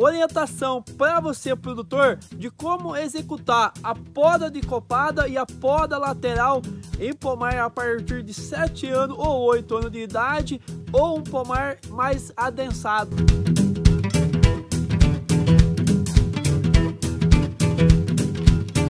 Orientação para você, produtor, de como executar a poda de copada e a poda lateral em pomar a partir de 7 anos ou 8 anos de idade ou um pomar mais adensado.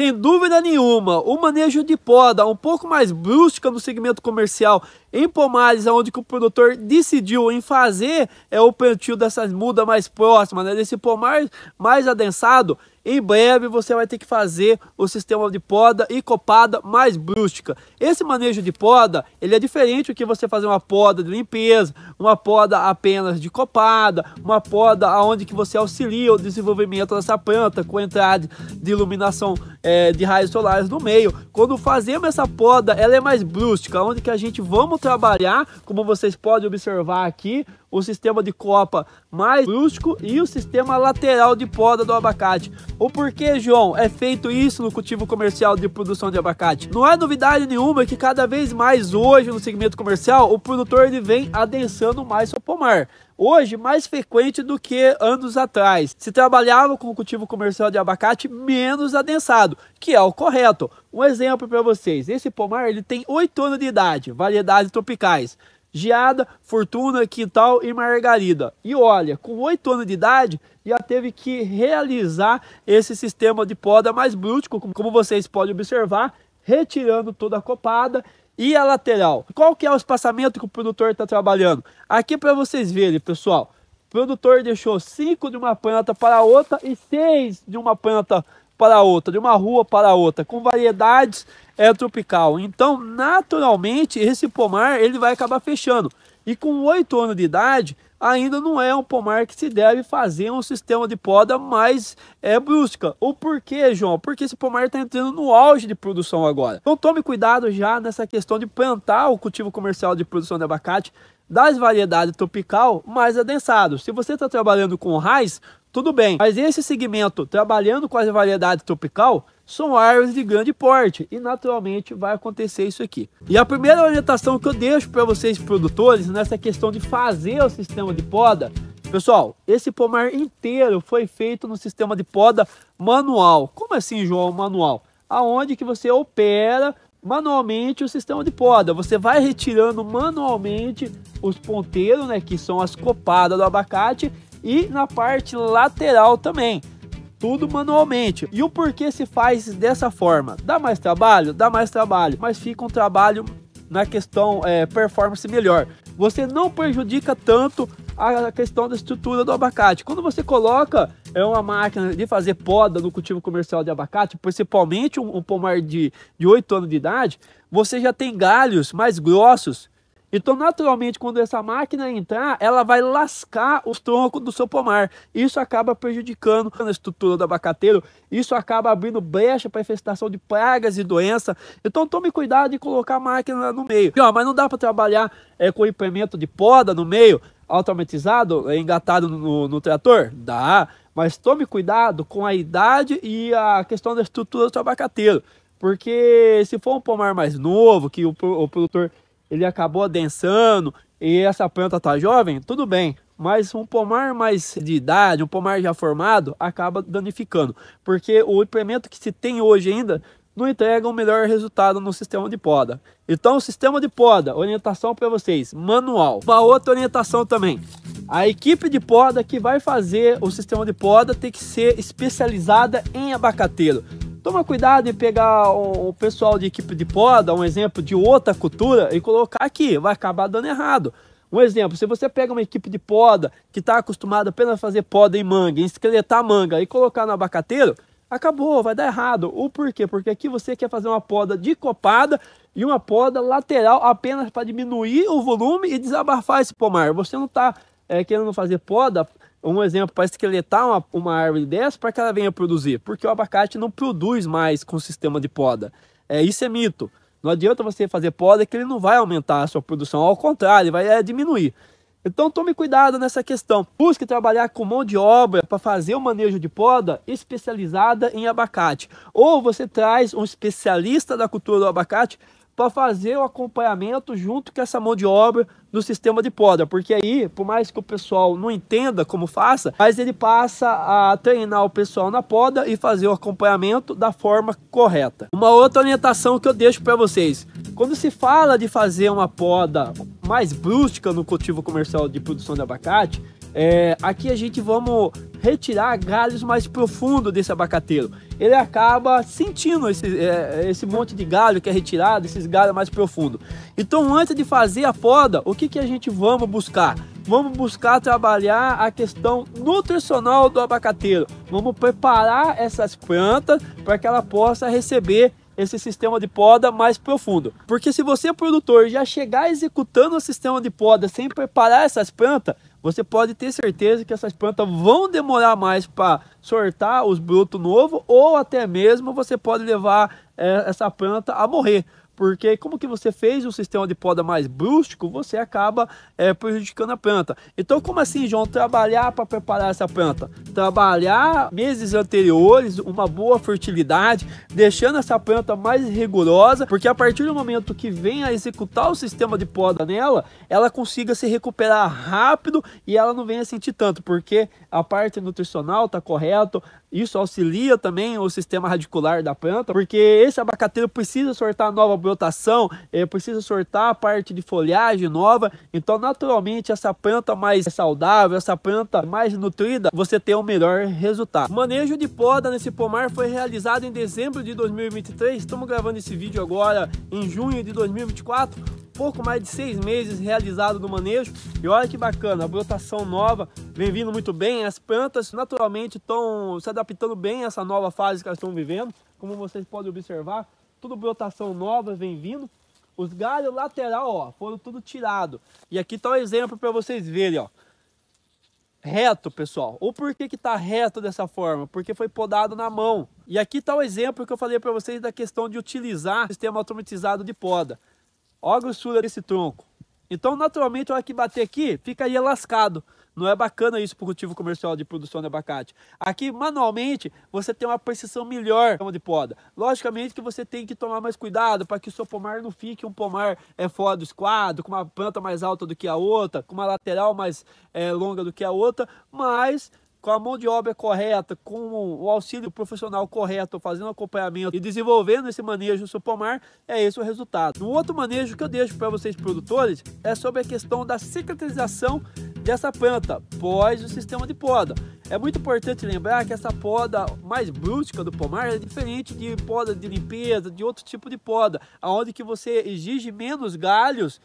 Sem dúvida nenhuma, o manejo de poda um pouco mais brusca no segmento comercial em pomares, onde o produtor decidiu em fazer o plantio dessas mudas mais próximas, né, desse pomar mais adensado. Em breve você vai ter que fazer o sistema de poda e copada mais brusca. Esse manejo de poda, ele é diferente do que você fazer uma poda de limpeza, uma poda apenas de copada, uma poda onde que você auxilia o desenvolvimento dessa planta com entrada de iluminação de raios solares no meio. Quando fazemos essa poda, ela é mais brusca, onde que a gente vamos trabalhar, como vocês podem observar aqui, o sistema de copa mais brusco e o sistema lateral de poda do abacate. O porquê, João, é feito isso no cultivo comercial de produção de abacate? Não é novidade nenhuma que cada vez mais hoje no segmento comercial o produtor ele vem adensando mais seu pomar. Hoje, mais frequente do que anos atrás. Se trabalhava com o cultivo comercial de abacate menos adensado, que é o correto. Um exemplo para vocês, esse pomar ele tem 8 anos de idade, variedades tropicais. Geada, Fortuna, Quintal e Margarida. E olha, com 8 anos de idade, já teve que realizar esse sistema de poda mais brusco, como vocês podem observar, retirando toda a copada e a lateral. Qual que é o espaçamento que o produtor está trabalhando? Aqui para vocês verem, pessoal, o produtor deixou 5 de uma planta para a outra e 6 de uma planta para a outra, de uma rua para a outra, com variedades tropical. Então, naturalmente, esse pomar ele vai acabar fechando. E com 8 anos de idade, ainda não é um pomar que se deve fazer um sistema de poda mais brusca. O porquê, João? Porque esse pomar está entrando no auge de produção agora. Então, tome cuidado já nessa questão de plantar o cultivo comercial de produção de abacate das variedades tropical mais adensado. Se você está trabalhando com raiz, tudo bem, mas esse segmento trabalhando com as variedades tropical são árvores de grande porte e naturalmente vai acontecer isso aqui. E a primeira orientação que eu deixo para vocês produtores nessa questão de fazer o sistema de poda, pessoal, esse pomar inteiro foi feito no sistema de poda manual. Como assim, João, manual? Aonde que você opera manualmente o sistema de poda. Você vai retirando manualmente os ponteiros, né, que são as copadas do abacate, e na parte lateral também, tudo manualmente. E o porquê se faz dessa forma? Dá mais trabalho? Dá mais trabalho, mas fica um trabalho na questão performance melhor. Você não prejudica tanto a questão da estrutura do abacate. Quando você coloca uma máquina de fazer poda no cultivo comercial de abacate, principalmente um pomar de 8 anos de idade, você já tem galhos mais grossos. Então, naturalmente, quando essa máquina entrar, ela vai lascar os troncos do seu pomar. Isso acaba prejudicando a estrutura do abacateiro. Isso acaba abrindo brecha para infestação de pragas e doenças. Então, tome cuidado de colocar a máquina no meio. Mas não dá para trabalhar com implemento de poda no meio, automatizado, engatado no trator? Dá, mas tome cuidado com a idade e a questão da estrutura do seu abacateiro. Porque se for um pomar mais novo, que o produtor ele acabou adensando e essa planta está jovem, tudo bem. Mas um pomar mais de idade, um pomar já formado, acaba danificando. Porque o implemento que se tem hoje ainda não entrega um melhor resultado no sistema de poda. Então, o sistema de poda, orientação para vocês, manual. Uma outra orientação também. A equipe de poda que vai fazer o sistema de poda tem que ser especializada em abacateiro. Toma cuidado em pegar o pessoal de equipe de poda, um exemplo de outra cultura, e colocar aqui, vai acabar dando errado. Um exemplo, se você pega uma equipe de poda que está acostumada apenas a fazer poda em manga, em esqueletar manga e colocar no abacateiro, acabou, vai dar errado. O porquê? Porque aqui você quer fazer uma poda de copada e uma poda lateral apenas para diminuir o volume e desabafar esse pomar. Você não está querendo fazer poda, um exemplo, para esqueletar uma árvore dessa para que ela venha produzir, porque o abacate não produz mais com o sistema de poda. Isso é mito. Não adianta você fazer poda que ele não vai aumentar a sua produção, ao contrário, ele vai diminuir. Então tome cuidado nessa questão. Busque trabalhar com mão de obra para fazer o manejo de poda especializada em abacate. Ou você traz um especialista da cultura do abacate para fazer o acompanhamento junto com essa mão de obra do sistema de poda, porque aí, por mais que o pessoal não entenda como faça, mas ele passa a treinar o pessoal na poda e fazer o acompanhamento da forma correta. Uma outra orientação que eu deixo para vocês: quando se fala de fazer uma poda mais brusca no cultivo comercial de produção de abacate, aqui a gente vamos retirar galhos mais profundos desse abacateiro. Ele acaba sentindo esse monte de galho que é retirado, esses galhos mais profundos. Então, antes de fazer a poda, o que a gente vamos buscar? Vamos buscar trabalhar a questão nutricional do abacateiro. Vamos preparar essas plantas para que ela possa receber esse sistema de poda mais profundo. Porque se você, produtor, já chegar executando o sistema de poda sem preparar essas plantas, você pode ter certeza que essas plantas vão demorar mais para sortar os brotos novos, ou até mesmo você pode levar essa planta a morrer. Porque como que você fez um sistema de poda mais brusco, você acaba prejudicando a planta. Então, como assim, João, trabalhar para preparar essa planta? Trabalhar meses anteriores, uma boa fertilidade, deixando essa planta mais rigorosa, porque a partir do momento que vem a executar o sistema de poda nela, ela consiga se recuperar rápido e ela não venha sentir tanto, porque a parte nutricional está correta. Isso auxilia também o sistema radicular da planta, porque esse abacateiro precisa sortar nova brotação, precisa sortar a parte de folhagem nova. Então, naturalmente, essa planta mais saudável, essa planta mais nutrida, você tem o melhor resultado. O manejo de poda nesse pomar foi realizado em dezembro de 2023. Estamos gravando esse vídeo agora em junho de 2024. Pouco mais de 6 meses realizado no manejo, e olha que bacana, a brotação nova vem vindo muito bem. As plantas naturalmente estão se adaptando bem a essa nova fase que elas estão vivendo, como vocês podem observar, tudo brotação nova vem vindo. Os galhos lateral, ó, foram tudo tirado, e aqui está um exemplo para vocês verem, ó, reto, pessoal. O porquê que tá reto dessa forma? Porque foi podado na mão. E aqui está o exemplo que eu falei para vocês da questão de utilizar o sistema automatizado de poda. Olha a grossura desse tronco. Então, naturalmente, a hora que bater aqui, ficaria lascado. Não é bacana isso para o cultivo comercial de produção de abacate. Aqui, manualmente, você tem uma precisão melhor de poda. Logicamente que você tem que tomar mais cuidado para que o seu pomar não fique um pomar fora do esquadro, com uma planta mais alta do que a outra, com uma lateral mais longa do que a outra, mas com a mão de obra correta, com o auxílio profissional correto, fazendo acompanhamento e desenvolvendo esse manejo do seu pomar, é esse o resultado. Um outro manejo que eu deixo para vocês produtores é sobre a questão da cicatrização dessa planta pós o sistema de poda. É muito importante lembrar que essa poda mais brusca do pomar é diferente de poda de limpeza, de outro tipo de poda, onde que você exige menos galhos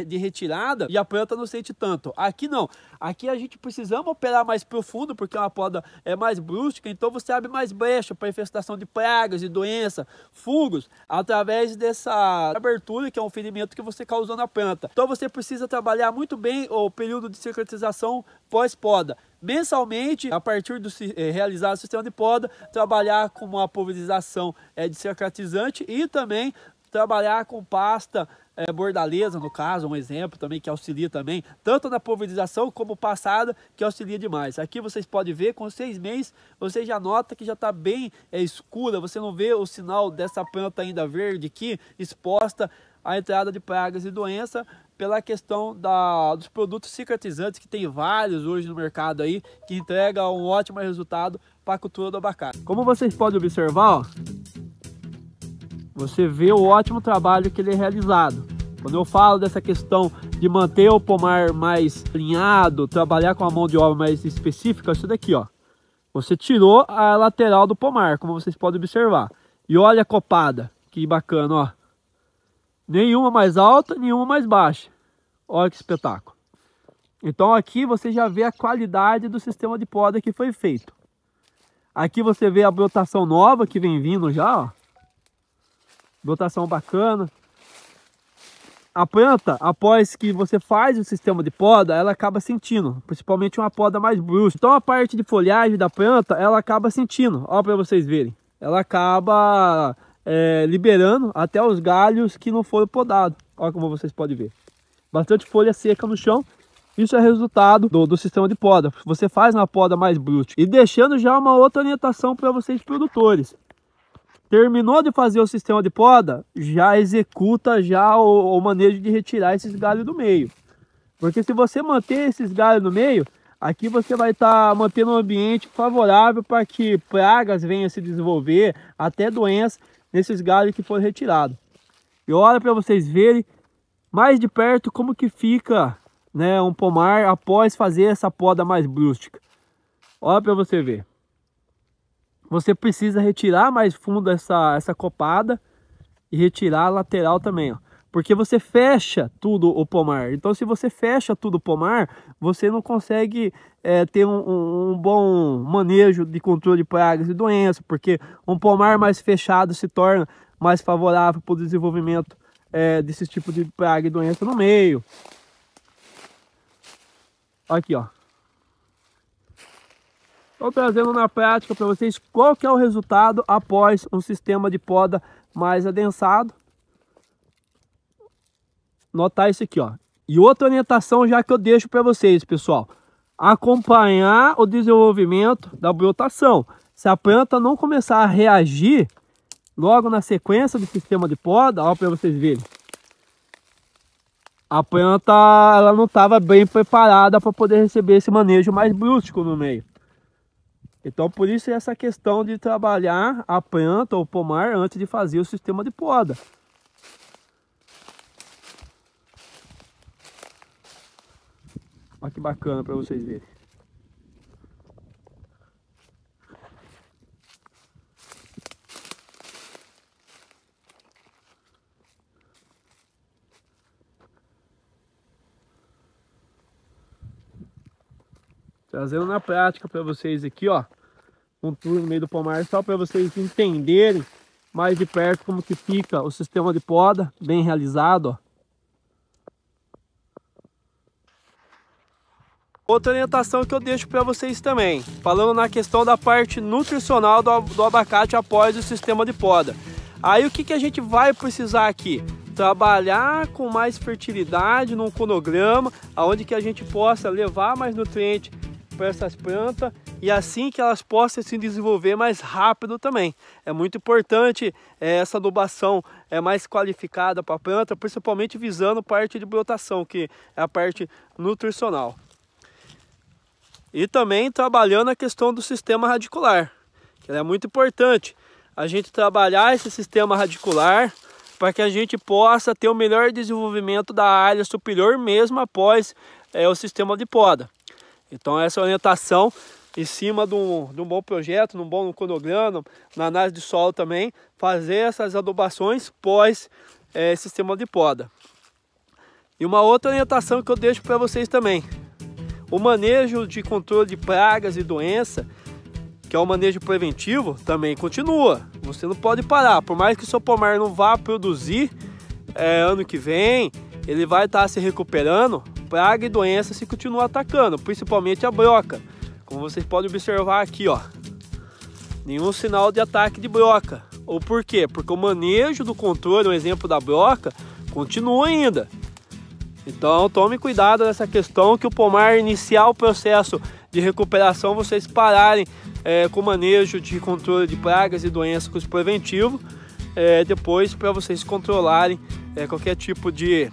de retirada e a planta não sente tanto. Aqui não. Aqui a gente precisamos operar mais profundo, porque uma poda é mais brusca, então você abre mais brecha para infestação de pragas, de doença, fungos, através dessa abertura, que é um ferimento que você causou na planta. Então você precisa trabalhar muito bem o período de cicatrização pós-poda. Mensalmente, a partir de realizar o sistema de poda, trabalhar com uma pulverização de cicatrizante e também trabalhar com pasta bordaleza, no caso, um exemplo também que auxilia também, tanto na pulverização como passada, que auxilia demais. Aqui vocês podem ver, com 6 meses, você já nota que já está bem escura, você não vê o sinal dessa planta ainda verde aqui, exposta à entrada de pragas e doença, pela questão dos produtos cicatrizantes, que tem vários hoje no mercado aí, que entrega um ótimo resultado para a cultura do abacate. Como vocês podem observar, ó, você vê o ótimo trabalho que ele é realizado. Quando eu falo dessa questão de manter o pomar mais alinhado, trabalhar com a mão de obra mais específica, isso daqui, ó. Você tirou a lateral do pomar, como vocês podem observar. E olha a copada, que bacana, ó. Nenhuma mais alta, nenhuma mais baixa. Olha que espetáculo. Então aqui você já vê a qualidade do sistema de poda que foi feito. Aqui você vê a brotação nova que vem vindo já, ó. Brotação bacana. A planta, após que você faz o sistema de poda, ela acaba sentindo, principalmente uma poda mais brusca. Então a parte de folhagem da planta, ela acaba sentindo, ó, para vocês verem. Ela acaba liberando até os galhos que não foram podados. Olha como vocês podem ver. Bastante folha seca no chão. Isso é resultado do sistema de poda. Você faz uma poda mais brusca. E deixando já uma outra orientação para vocês produtores. Terminou de fazer o sistema de poda, já executa já o manejo de retirar esses galhos do meio. Porque se você manter esses galhos no meio, aqui você vai estar mantendo um ambiente favorável para que pragas venham se desenvolver, até doenças nesses galhos que foram retirados. E olha para vocês verem mais de perto como que fica, né, um pomar após fazer essa poda mais brusca. Olha para você ver. Você precisa retirar mais fundo essa copada e retirar a lateral também, ó. Porque você fecha tudo o pomar. Então, se você fecha tudo o pomar, você não consegue ter um bom manejo de controle de pragas e doenças. Porque um pomar mais fechado se torna mais favorável para o desenvolvimento desse tipo de praga e doença no meio. Aqui, ó. Estou trazendo na prática para vocês qual que é o resultado após um sistema de poda mais adensado. Notar isso aqui, ó. E outra orientação já que eu deixo para vocês, pessoal. Acompanhar o desenvolvimento da brotação. Se a planta não começar a reagir logo na sequência do sistema de poda, ó, para vocês verem. A planta ela não estava bem preparada para poder receber esse manejo mais brusco no meio. Então, por isso essa questão de trabalhar a planta ou pomar antes de fazer o sistema de poda. Olha que bacana para vocês verem. Trazendo na prática para vocês aqui, ó, um tour no meio do pomar, só para vocês entenderem mais de perto como que fica o sistema de poda, bem realizado, ó. Outra orientação que eu deixo para vocês também, falando na questão da parte nutricional do abacate após o sistema de poda. Aí o que a gente vai precisar aqui? Trabalhar com mais fertilidade num cronograma, onde que a gente possa levar mais nutrientes para essas plantas e assim que elas possam se desenvolver mais rápido também. É muito importante essa adubação mais qualificada para a planta, principalmente visando parte de brotação, que é a parte nutricional. E também trabalhando a questão do sistema radicular, que é muito importante a gente trabalhar esse sistema radicular para que a gente possa ter o melhor desenvolvimento da área superior mesmo após o sistema de poda. Então essa orientação em cima de um bom projeto, num bom cronograma, na análise de solo também, fazer essas adubações pós sistema de poda. E uma outra orientação que eu deixo para vocês também, o manejo de controle de pragas e doença, que é o manejo preventivo, também continua. Você não pode parar, por mais que o seu pomar não vá produzir ano que vem, ele vai estar se recuperando. Praga e doença se continua atacando, principalmente a broca. Como vocês podem observar aqui, ó, nenhum sinal de ataque de broca. Ou por quê? Porque o manejo do controle, um exemplo da broca, continua ainda. Então tome cuidado nessa questão, que o pomar iniciar o processo de recuperação, vocês pararem com o manejo de controle de pragas e doenças com os preventivos, depois para vocês controlarem qualquer tipo de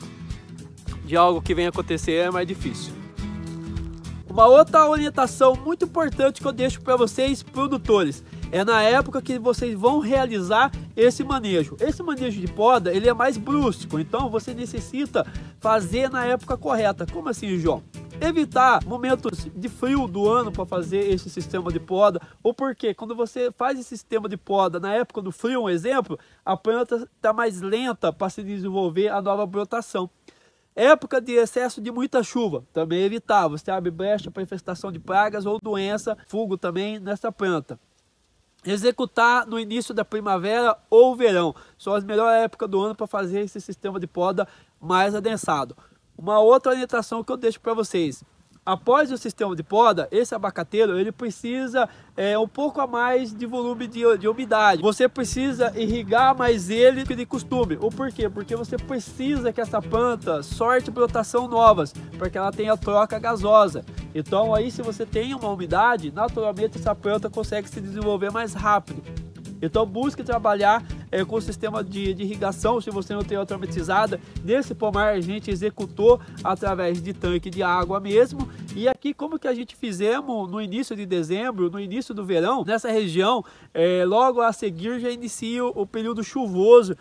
algo que venha acontecer é mais difícil. Uma outra orientação muito importante que eu deixo para vocês, produtores, é na época que vocês vão realizar esse manejo. Esse manejo de poda, ele é mais brusco, então você necessita fazer na época correta. Como assim, João? Evitar momentos de frio do ano para fazer esse sistema de poda. Ou porque quando você faz esse sistema de poda na época do frio, um exemplo, a planta está mais lenta para se desenvolver a nova brotação. Época de excesso de muita chuva, também evitar. Você abre brecha para infestação de pragas ou doença, fungo também nessa planta. Executar no início da primavera ou verão. São as melhores épocas do ano para fazer esse sistema de poda mais adensado. Uma outra orientação que eu deixo para vocês. Após o sistema de poda, esse abacateiro ele precisa um pouco a mais de volume de umidade. Você precisa irrigar mais ele que de costume. O porquê? Porque você precisa que essa planta sorte brotação novas, para que ela tenha troca gasosa. Então aí, se você tem uma umidade, naturalmente essa planta consegue se desenvolver mais rápido. Então busque trabalhar com o sistema de irrigação, se você não tem automatizada. Nesse pomar a gente executou através de tanque de água mesmo. E aqui como que a gente fizemos no início de dezembro, no início do verão, nessa região, logo a seguir já inicia o período chuvoso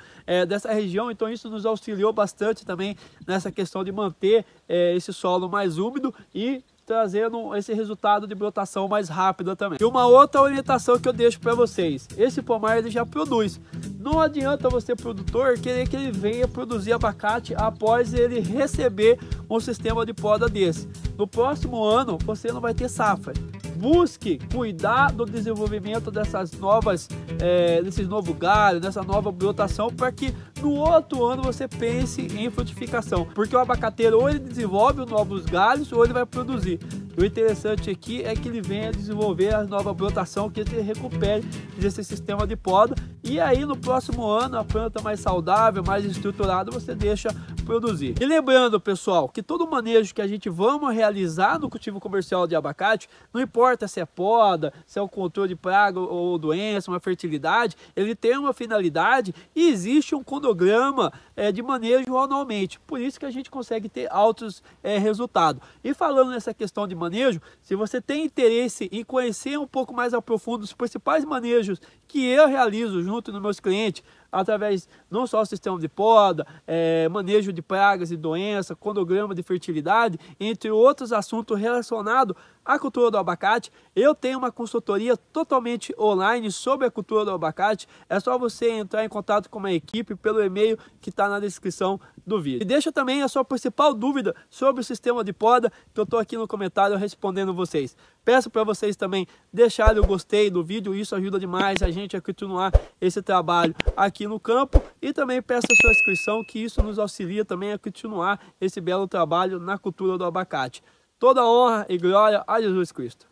dessa região. Então isso nos auxiliou bastante também nessa questão de manter esse solo mais úmido e trazendo esse resultado de brotação mais rápida também. E uma outra orientação que eu deixo para vocês: esse pomar ele já produz. Não adianta você, produtor, querer que ele venha produzir abacate após ele receber um sistema de poda desse. No próximo ano você não vai ter safra. Busque cuidar do desenvolvimento desses novos galhos, dessa nova brotação, para que no outro ano você pense em frutificação. Porque o abacateiro ou ele desenvolve novos galhos ou ele vai produzir. O interessante aqui é que ele venha desenvolver a nova brotação, que ele recupere desse sistema de poda. E aí no próximo ano, a planta mais saudável, mais estruturada, você deixa produzir. E lembrando, pessoal, que todo manejo que a gente vamos realizar no cultivo comercial de abacate, não importa se é poda, se é o controle de praga ou doença, uma fertilidade, ele tem uma finalidade e existe um cronograma de manejo anualmente. Por isso que a gente consegue ter altos resultados. E falando nessa questão de manejo, se você tem interesse em conhecer um pouco mais a profundo os principais manejos que eu realizo junto nos meus clientes, através não só do sistema de poda, manejo de pragas e doenças, cronograma de fertilidade, entre outros assuntos relacionados à cultura do abacate, eu tenho uma consultoria totalmente online sobre a cultura do abacate. É só você entrar em contato com uma equipe pelo e-mail que está na descrição do vídeo. E deixa também a sua principal dúvida sobre o sistema de poda, que eu estou aqui no comentário respondendo vocês. Peço para vocês também deixarem o gostei do vídeo, isso ajuda demais a gente a continuar esse trabalho aqui no campo, e também peço a sua inscrição, que isso nos auxilia também a continuar esse belo trabalho na cultura do abacate. Toda honra e glória a Jesus Cristo.